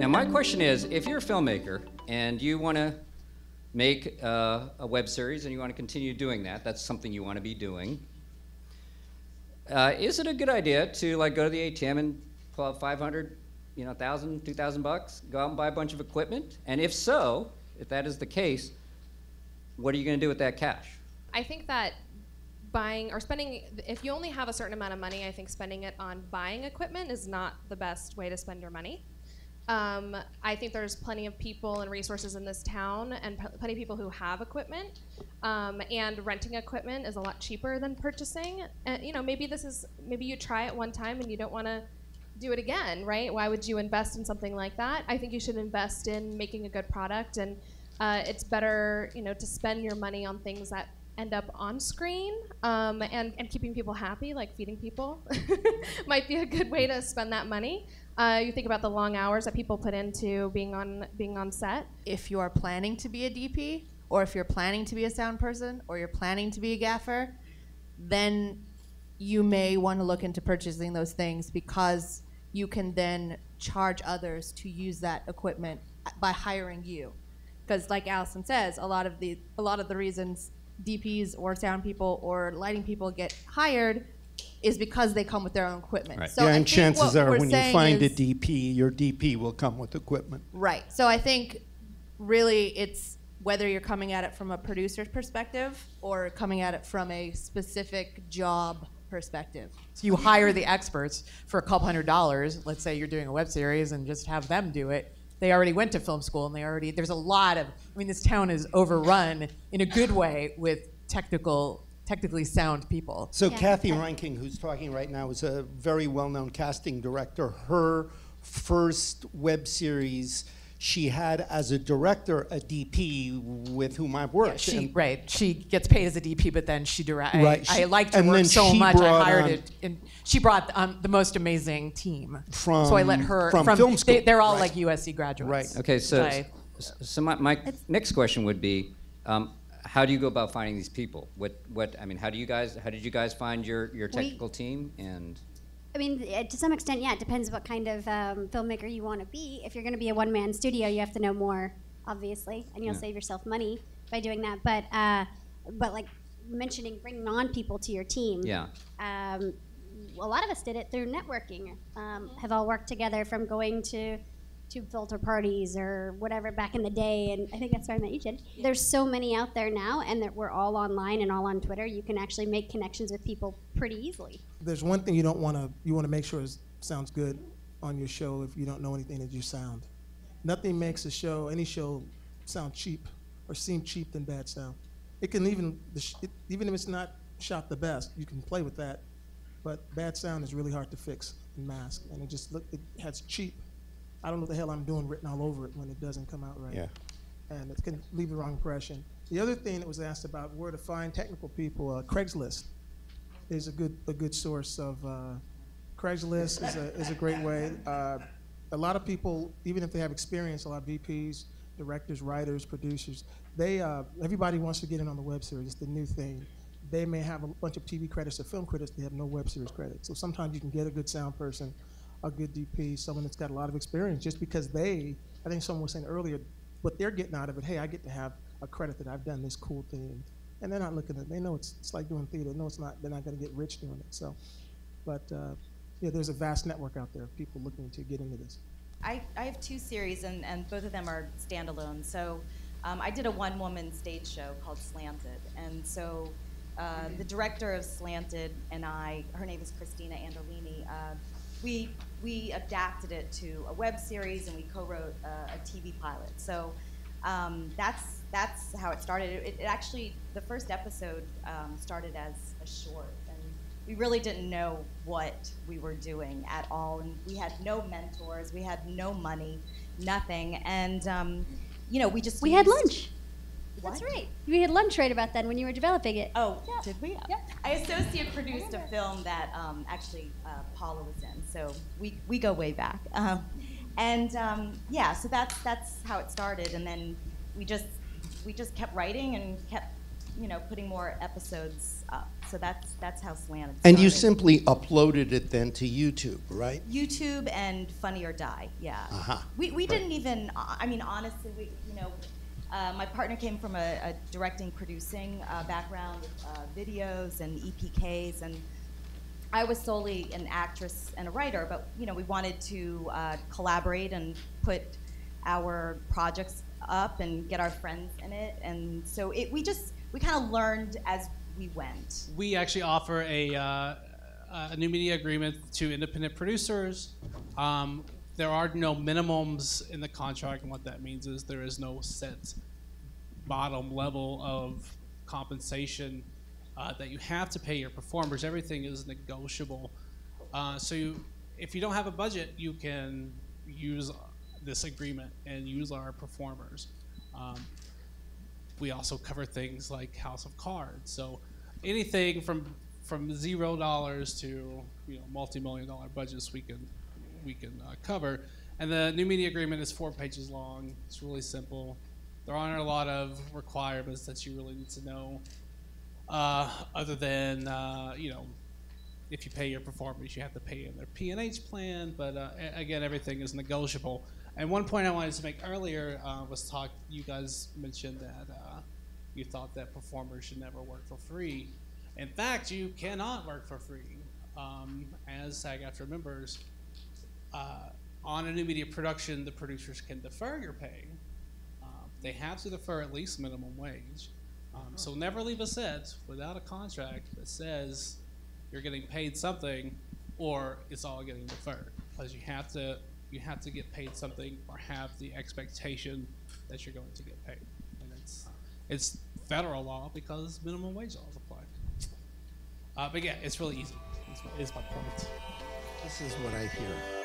Now, my question is, if you're a filmmaker and you want to make a web series and you want to continue doing that, that's something you want to be doing, is it a good idea to like go to the ATM and pull out 500, $1,000, $2,000, go out and buy a bunch of equipment? And if so, if that is the case, what are you going to do with that cash? I think that buying or spending, if you only have a certain amount of money, I think spending it on buying equipment is not the best way to spend your money. I think there's plenty of people and resources in this town and plenty of people who have equipment, and renting equipment is a lot cheaper than purchasing. And maybe you try it one time and you don't want to do it again, right? Why would you invest in something like that? I think you should invest in making a good product, and it's better, to spend your money on things that end up on screen, and keeping people happy, like feeding people, might be a good way to spend that money. You think about the long hours that people put into being on set. If you are planning to be a DP, or if you're planning to be a sound person, or you're planning to be a gaffer, then you may want to look into purchasing those things, because you can then charge others to use that equipment by hiring you. Because like Allison says, a lot of the reasons DPs or sound people or lighting people get hired is because they come with their own equipment. Right. So and chances are when you find a is, DP, your DP will come with equipment. Right. So I think really it's whether you're coming at it from a producer's perspective or coming at it from a specific job perspective. So you hire the experts for a couple $100. Let's say you're doing a web series and just have them do it. They already went to film school, and there's a lot of, this town is overrun in a good way with technically sound people. So Kathy Reinking, who's talking right now, is a very well-known casting director. Her first web series she had as a director a DP with whom I've worked. Yeah, she gets paid as a DP, but then she directs. Right. I liked her work so much, I hired it. And she brought the most amazing team. So I let her, from film school. They're all like USC graduates. Right. Okay, so my next question would be, how do you go about finding these people? How did you guys find your technical team? And to some extent, yeah, it depends what kind of filmmaker you want to be. If you're going to be a one-man studio, you have to know more, obviously, and you'll save yourself money by doing that. But like mentioning bringing on people to your team, a lot of us did it through networking. Have all worked together from going to filter parties or whatever back in the day, and I think that's where I met you, Jen. There's so many out there now, and that we're all online and all on Twitter. You can actually make connections with people pretty easily. There's one thing you want to make sure it sounds good on your show if you don't know anything is your sound. Nothing makes any show sound cheap or seem cheap than bad sound. It can even if it's not shot the best, you can play with that, but bad sound is really hard to fix and mask, and it has cheap, I don't know what the hell I'm doing written all over it when it doesn't come out right. Yeah. And it can leave the wrong impression. The other thing that was asked about where to find technical people, Craigslist is a good source of, Craigslist is a great way. A lot of people, even if they have experience, a lot of VPs, directors, writers, producers, everybody wants to get in on the web series. It's the new thing. They may have a bunch of TV credits or film credits, they have no web series credits. So sometimes you can get a good sound person, a good DP, someone that's got a lot of experience, just because I think someone was saying earlier, what they're getting out of it, hey, I get to have a credit that I've done this cool thing. And they're not looking at it, they know it's like doing theater. No, it's not, they're not gonna get rich doing it. So, but there's a vast network out there of people looking to get into this. I have 2 series, and both of them are standalone. So I did a one-woman stage show called Slanted. And so the director of Slanted and I, her name is Christina Andolini, we adapted it to a web series, and we co-wrote a TV pilot. So that's how it started. It actually, the first episode started as a short, and we really didn't know what we were doing at all, and we had no mentors, we had no money, nothing, and we had lunch. What? That's right. We had lunch right about then when you were developing it. Oh, yeah. Did we? Yeah. I associate produced a film that actually Paula was in, so we go way back. So that's how it started, and then we just kept writing and kept putting more episodes up. So that's how Slanted And you started. simply uploaded it then to YouTube, right? YouTube and Funny or Die, yeah. Uh-huh. We didn't even, I mean, honestly, my partner came from a directing, producing background, videos and EPKs, and I was solely an actress and a writer, but we wanted to collaborate and put our projects up and get our friends in it, and so we kind of learned as we went. We actually offer a new media agreement to independent producers. There are no minimums in the contract, and what that means is there is no set bottom level of compensation that you have to pay your performers. Everything is negotiable. If you don't have a budget, you can use this agreement and use our performers. We also cover things like House of Cards. So anything from $0 to multi-million-dollar budgets we can cover. And the new media agreement is 4 pages long. It's really simple. There aren't a lot of requirements that you really need to know, other than if you pay your performers, you have to pay in their P&H plan. But again, everything is negotiable. And one point I wanted to make earlier was you guys mentioned that you thought that performers should never work for free. In fact, you cannot work for free. As SAG-AFTRA members, on a new media production, the producers can defer your pay. They have to defer at least minimum wage. So never leave a set without a contract that says you're getting paid something or it's all getting deferred, because you have to get paid something or have the expectation that you're going to get paid. And it's federal law because minimum wage laws apply. But yeah, it's really easy. Is my point. This is what I hear.